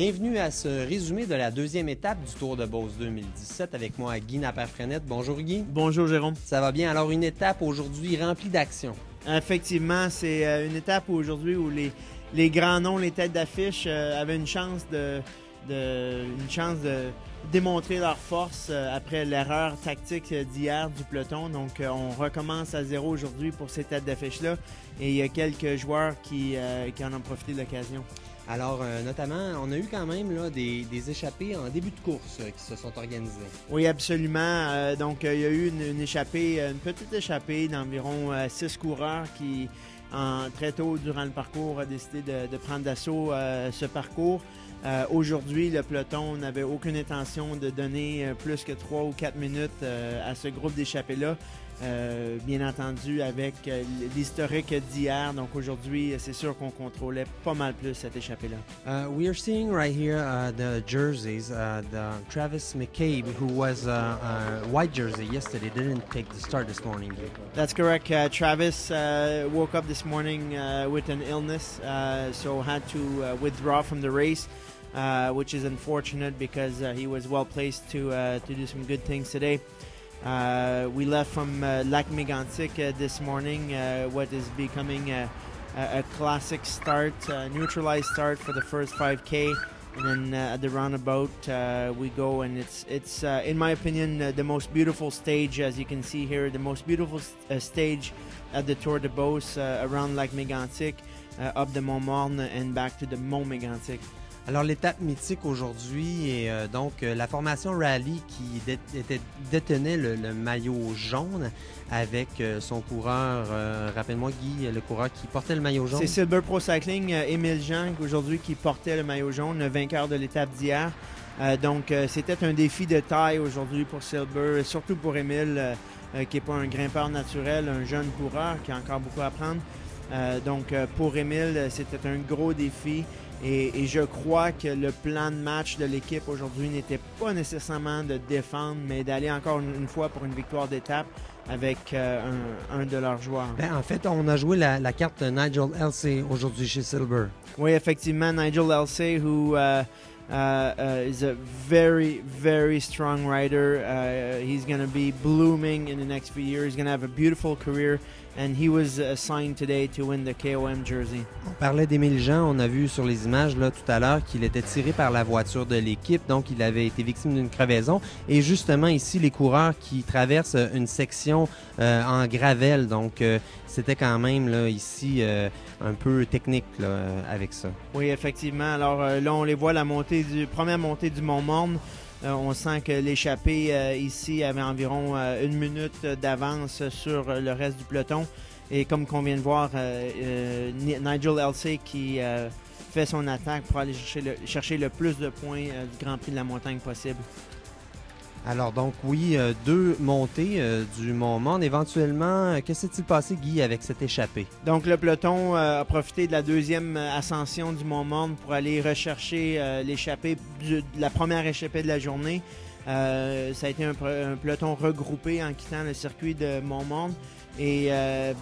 Bienvenue à ce résumé de la deuxième étape du Tour de Beauce 2017 avec moi Guy Napper-Frenette. Bonjour Guy. Bonjour Jérôme. Ça va bien? Alors une étape aujourd'hui remplie d'action. Effectivement, c'est une étape aujourd'hui où les grands noms, les têtes d'affiche avaient une chance de démontrer leur force après l'erreur tactique d'hier du peloton. Donc on recommence à zéro aujourd'hui pour ces têtes d'affiche-là et il y a quelques joueurs qui en ont profité de l'occasion. Alors, notamment, on a eu quand même là, des échappées en début de course qui se sont organisées. Oui, absolument. Donc, il y a eu une petite échappée d'environ 6 coureurs qui, très tôt durant le parcours, ont décidé de prendre d'assaut ce parcours. Aujourd'hui, le peloton n'avait aucune intention de donner plus que 3 ou 4 minutes à ce groupe d'échappés-là. Bien entendu, avec l'historique d'hier. Donc aujourd'hui, c'est sûr qu'on contrôlait pas mal plus cette échappée-là. We are seeing right here the jerseys. The Travis McCabe, who was a white jersey yesterday, didn't take the start this morning. That's correct. Travis woke up this morning with an illness, so had to withdraw from the race. Which is unfortunate because he was well placed to do some good things today. We left from Lac-Mégantic this morning, what is becoming a classic start, neutralized start for the first 5K. And then at the roundabout we go, and it's in my opinion the most beautiful stage, as you can see here, the most beautiful stage at the Tour de Beauce, around Lac-Mégantic, up the Mont-Morne and back to the Mont-Mégantic. Alors, l'étape mythique aujourd'hui est donc la formation Rally qui détenait le maillot jaune avec son coureur, rappelle-moi Guy, le coureur qui portait le maillot jaune. C'est Silver Pro Cycling, Émile Jean, aujourd'hui qui portait le maillot jaune, le vainqueur de l'étape d'hier. Donc, c'était un défi de taille aujourd'hui pour Silver, surtout pour Émile, qui n'est pas un grimpeur naturel, un jeune coureur qui a encore beaucoup à apprendre. Donc, pour Émile, c'était un gros défi. Et je crois que le plan de match de l'équipe aujourd'hui n'était pas nécessairement de défendre, mais d'aller encore une fois pour une victoire d'étape avec un de leurs joueurs. Ben, en fait, on a joué la carte de Nigel Elsey aujourd'hui chez Silver. Oui, effectivement, Nigel Elsey, who is a very, very strong rider. He's going to be blooming in the next few years. He's going to have a beautiful career. And he was assigned today to win the KOM jersey. On parlait d'Émile Jean, on a vu sur les images là, tout à l'heure qu'il était tiré par la voiture de l'équipe, donc il avait été victime d'une crevaison. Et justement ici, les coureurs qui traversent une section en gravelle, donc c'était quand même là, ici un peu technique là, avec ça. Oui, effectivement. Alors là, on les voit la première montée du Mont-Morne. On sent que l'échappée ici avait environ 1 minute d'avance sur le reste du peloton. Et comme qu'on vient de voir, Nigel Elsey qui fait son attaque pour aller chercher le plus de points du Grand Prix de la montagne possible. Alors donc oui, 2 montées du Mont-Morne. Éventuellement, que s'est-il passé, Guy, avec cette échappée? Donc le peloton a profité de la deuxième ascension du Mont-Morne pour aller rechercher l'échappée, la première échappée de la journée. Ça a été un peloton regroupé en quittant le circuit de Mont-Morne. Et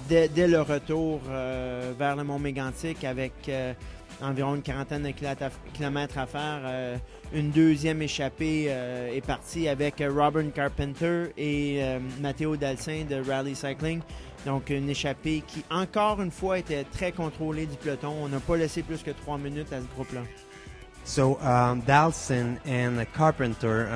dès le retour vers le Mont-Mégantic, avec environ une quarantaine de kilomètres à faire, une deuxième échappée est partie avec Robin Carpenter et Matteo Dalsin de Rally Cycling. Donc une échappée qui, encore une fois, était très contrôlée du peloton. On n'a pas laissé plus que 3 minutes à ce groupe-là. So Dalsin and Carpenter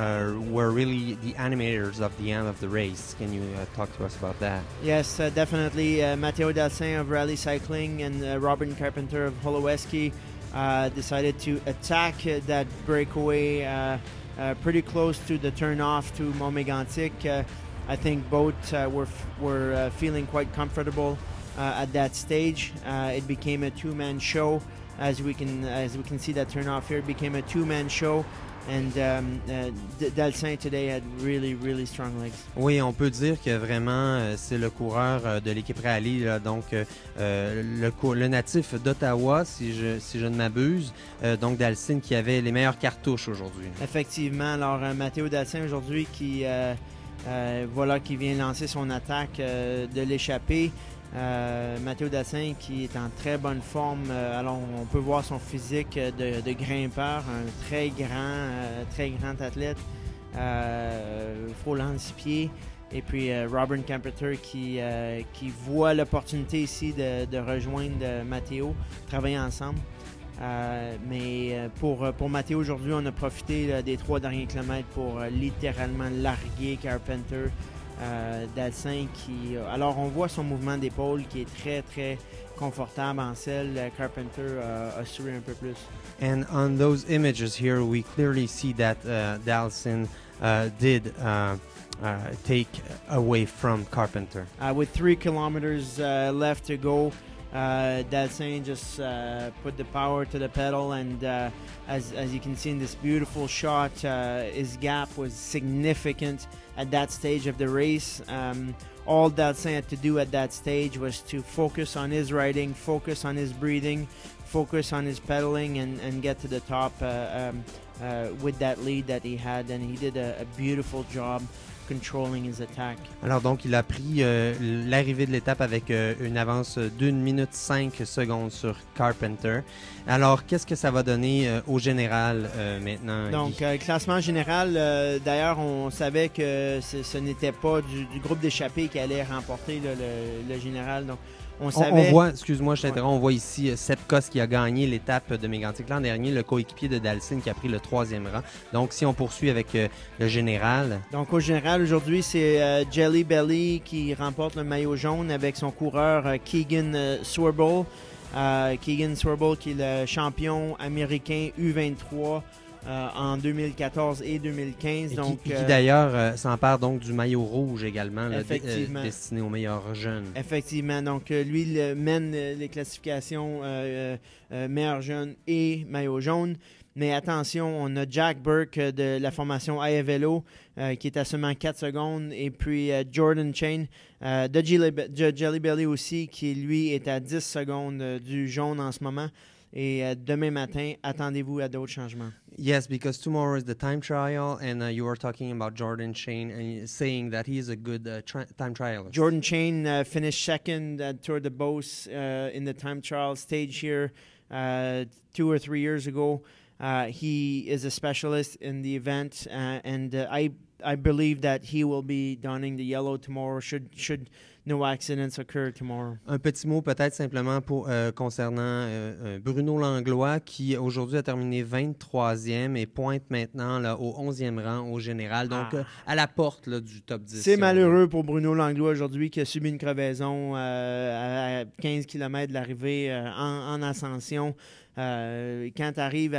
were really the animators of the end of the race. Can you talk to us about that? Yes, definitely. Matteo Dalsin of Rally Cycling and Robin Carpenter of Holoweski decided to attack that breakaway pretty close to the turnoff to Mont-Mégantic. I think both were feeling quite comfortable at that stage. It became a two-man show. As we can see that turnoff here, it became a two-man show, and Dalsin today had really, really strong legs. Oui, on peut dire que vraiment c'est le coureur de l'équipe Rally, là, donc le natif d'Ottawa, si je ne m'abuse, donc Dalsin qui avait les meilleures cartouches aujourd'hui. Effectivement, alors Matteo Dalsin aujourd'hui qui Voilà qui vient lancer son attaque de l'échappée. Matteo Dassin qui est en très bonne forme. Alors on peut voir son physique de grimpeur, un très grand athlète, frôlant 6 pieds. Et puis Robin Campeter qui voit l'opportunité ici de rejoindre Matteo, travailler ensemble. Mais pour Matteo aujourd'hui, on a profité des 3 derniers kilomètres pour littéralement larguer Carpenter. Dassin alors on voit son mouvement d'épaule qui est très très confortable en selle. Carpenter a sué un peu plus. And on those images here, we clearly see that Dalsin did take away from Carpenter. With 3 kilometers left to go, Dalsin just put the power to the pedal, and as you can see in this beautiful shot, his gap was significant at that stage of the race. All Dalsin had to do at that stage was to focus on his riding, focus on his breathing, focus on his pedaling, and get to the top with that lead that he had, and he did a beautiful job controlling his attack. Alors donc il a pris l'arrivée de l'étape avec une avance d'1 minute 5 secondes sur Carpenter. Alors qu'est-ce que ça va donner au général maintenant? Donc classement général, d'ailleurs on savait que ce n'était pas du groupe d'échappés qui allait remporter le général. Donc on voit, excuse-moi, je t'interromps, on voit ici Sepkos qui a gagné l'étape de Mégantic l'an dernier, le coéquipier de Dalsin qui a pris le 3e rang. Donc, si on poursuit avec le général. Donc, au général, aujourd'hui, c'est Jelly Belly qui remporte le maillot jaune avec son coureur Keegan Swerble. Keegan Swerble qui est le champion américain U23 en 2014 et 2015. Et donc, qui d'ailleurs s'empare donc du maillot rouge également, effectivement, destiné aux meilleurs jeunes. Effectivement. Donc, lui, il mène les classifications meilleurs jeunes et maillot jaune. Mais attention, on a Jack Burke de la formation Aievelo qui est à seulement 4 secondes. Et puis Jordan Chain de Jelly Belly aussi qui, lui, est à 10 secondes du jaune en ce moment. Et demain matin, attendez-vous à d'autres changements. Yes, because tomorrow is the time trial, and you were talking about Jordan Chain and saying that he is a good time trialist. Jordan Chain finished second at Tour de Beauce in the time trial stage here 2 or 3 years ago. He is a specialist in the event, and I believe that he will be donning the yellow tomorrow. Should no accidents occur tomorrow. Un petit mot peut-être simplement concernant Bruno Langlois qui aujourd'hui a terminé 23e et pointe maintenant là, au 11e rang au général, donc à la porte là, du top 10. C'est malheureux pour Bruno Langlois aujourd'hui qui a subi une crevaison à 15 km de l'arrivée en ascension. Quand tu arrives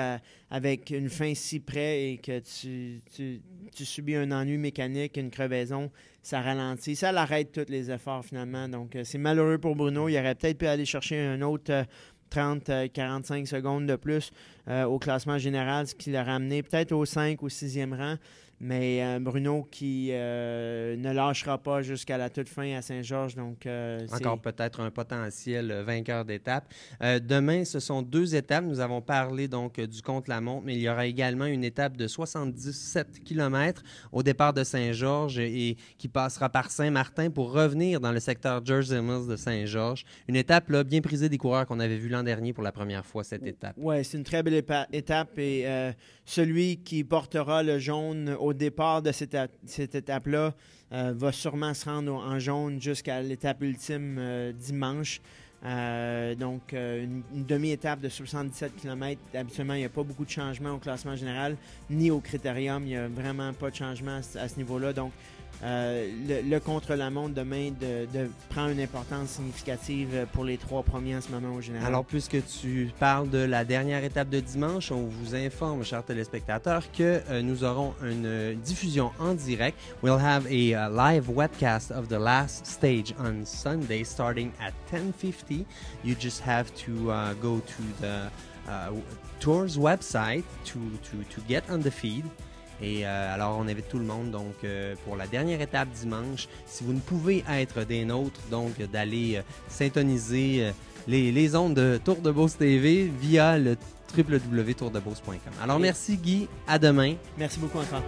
avec une fin si près et que tu subis un ennui mécanique, une crevaison, ça ralentit, ça l'arrête tous les efforts finalement. Donc c'est malheureux pour Bruno. Il aurait peut-être pu aller chercher un autre 30-45 secondes de plus au classement général, ce qui l'a ramené peut-être au 5 ou 6e rang. Mais Bruno qui ne lâchera pas jusqu'à la toute fin à Saint-Georges. Donc, encore peut-être un potentiel vainqueur d'étape. Demain, ce sont 2 étapes. Nous avons parlé donc du contre-la-montre, mais il y aura également une étape de 77 km au départ de Saint-Georges et qui passera par Saint-Martin pour revenir dans le secteur Jersey Mills de Saint-Georges. Une étape là, bien prisée des coureurs qu'on avait vu l'an dernier pour la première fois, cette étape. Oui, c'est une très belle étape et celui qui portera le jaune au départ de cette étape-là va sûrement se rendre en jaune jusqu'à l'étape ultime dimanche. Donc, une demi-étape de 77 km. Habituellement, il n'y a pas beaucoup de changements au classement général, ni au critérium. Il n'y a vraiment pas de changement à ce niveau-là. Donc, le contre-la-montre demain prend une importance significative pour les 3 premiers en ce moment au général. Alors, puisque tu parles de la dernière étape de dimanche, on vous informe, chers téléspectateurs, que nous aurons une diffusion en direct. We'll have a live webcast of the last stage on Sunday starting at 10:50. You just have to go to the Tour's website to get on the feed. Et alors, on invite tout le monde donc pour la dernière étape dimanche. Si vous ne pouvez être des nôtres, donc d'aller syntoniser les ondes de Tour de Beauce TV via le www.tourdebeauce.com. Alors, merci Guy, à demain. Merci beaucoup encore.